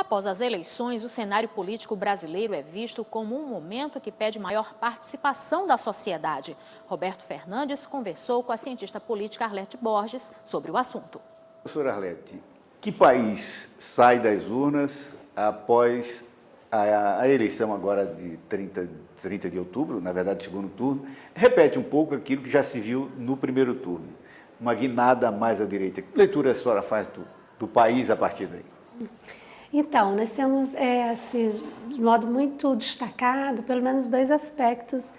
Após as eleições, o cenário político brasileiro é visto como um momento que pede maior participação da sociedade. Roberto Fernandes conversou com a cientista política Arlete Borges sobre o assunto. Professora Arlete, que país sai das urnas após a eleição agora de 30 de outubro, na verdade, segundo turno, repete um pouco aquilo que já se viu no primeiro turno, uma guinada mais à direita. Que leitura a senhora faz do país a partir daí? Então, nós temos, assim, de modo muito destacado, pelo menos dois aspectos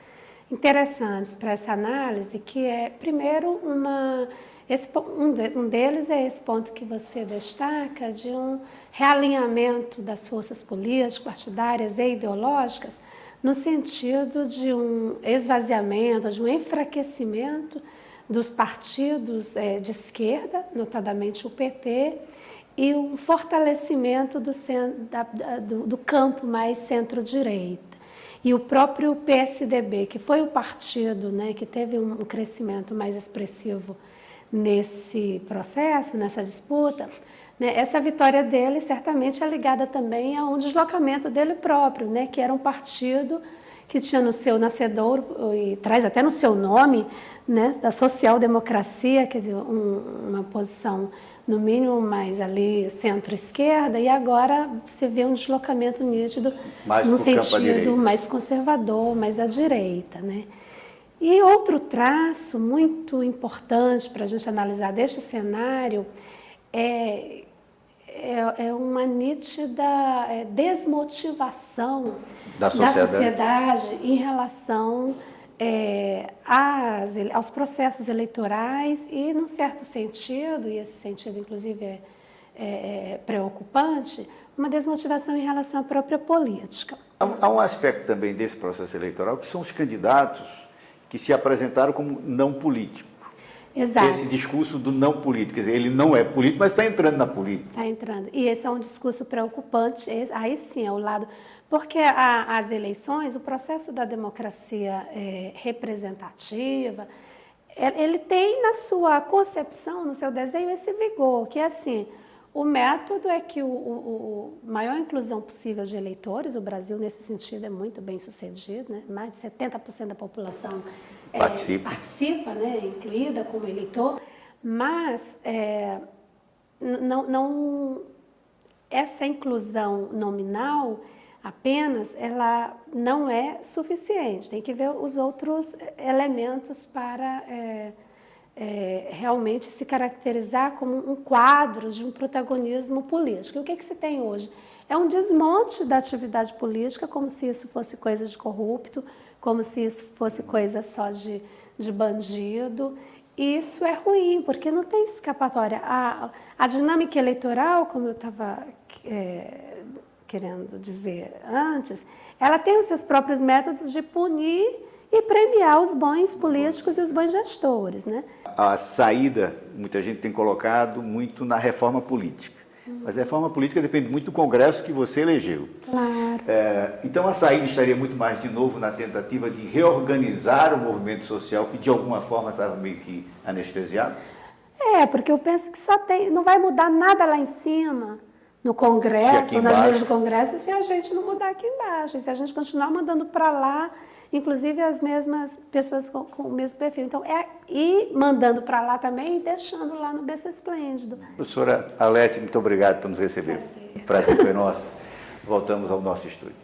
interessantes para essa análise, que é, primeiro, um deles é esse ponto que você destaca, de um realinhamento das forças políticas, partidárias e ideológicas, no sentido de um esvaziamento, de um enfraquecimento dos partidos de esquerda, notadamente o PT, e o fortalecimento do campo mais centro-direita. E o próprio PSDB, que foi o partido, né, que teve um crescimento mais expressivo nesse processo, nessa disputa, né, essa vitória dele certamente é ligada também a um deslocamento dele próprio, né, que era um partido que tinha no seu nascedor, e traz até no seu nome, né, da social-democracia, quer dizer, uma posição no mínimo mais ali centro-esquerda, e agora você vê um deslocamento nítido no sentido mais conservador, mais à direita, né? E outro traço muito importante para a gente analisar deste cenário é uma nítida desmotivação da sociedade em relação aos processos eleitorais e, num certo sentido, e esse sentido inclusive é preocupante, uma desmotivação em relação à própria política. Há um aspecto também desse processo eleitoral que são os candidatos que se apresentaram como não político. Exato. Esse discurso do não político, quer dizer, ele não é político, mas está entrando na política. Está entrando. E esse é um discurso preocupante, aí sim é o lado... Porque as eleições, o processo da democracia representativa, ele tem na sua concepção, no seu desenho, esse vigor, que é assim, o método é que a maior inclusão possível de eleitores, o Brasil nesse sentido é muito bem sucedido, né? Mais de 70% da população participa, né? Incluída como eleitor, mas essa inclusão nominal apenas, ela não é suficiente, tem que ver os outros elementos para realmente se caracterizar como um quadro de um protagonismo político. E o que se tem hoje? É um desmonte da atividade política, como se isso fosse coisa de corrupto, como se isso fosse coisa só de bandido. E isso é ruim, porque não tem escapatória. A dinâmica eleitoral, como eu estava querendo dizer antes, ela tem os seus próprios métodos de punir e premiar os bons políticos e os bons gestores, né? A saída, muita gente tem colocado muito na reforma política. Mas a reforma política depende muito do Congresso que você elegeu. Claro. Então a saída estaria muito mais, de novo, na tentativa de reorganizar o movimento social que, de alguma forma, estava meio que anestesiado? Porque eu penso que não vai mudar nada lá em cima, no Congresso, nas leis do Congresso, se a gente não mudar aqui embaixo, se a gente continuar mandando para lá, inclusive as mesmas pessoas com o mesmo perfil. Então, ir mandando para lá também e deixando lá no berço esplêndido. Professora Arlete, muito obrigado por nos receber. Prazer foi nosso. Voltamos ao nosso estúdio.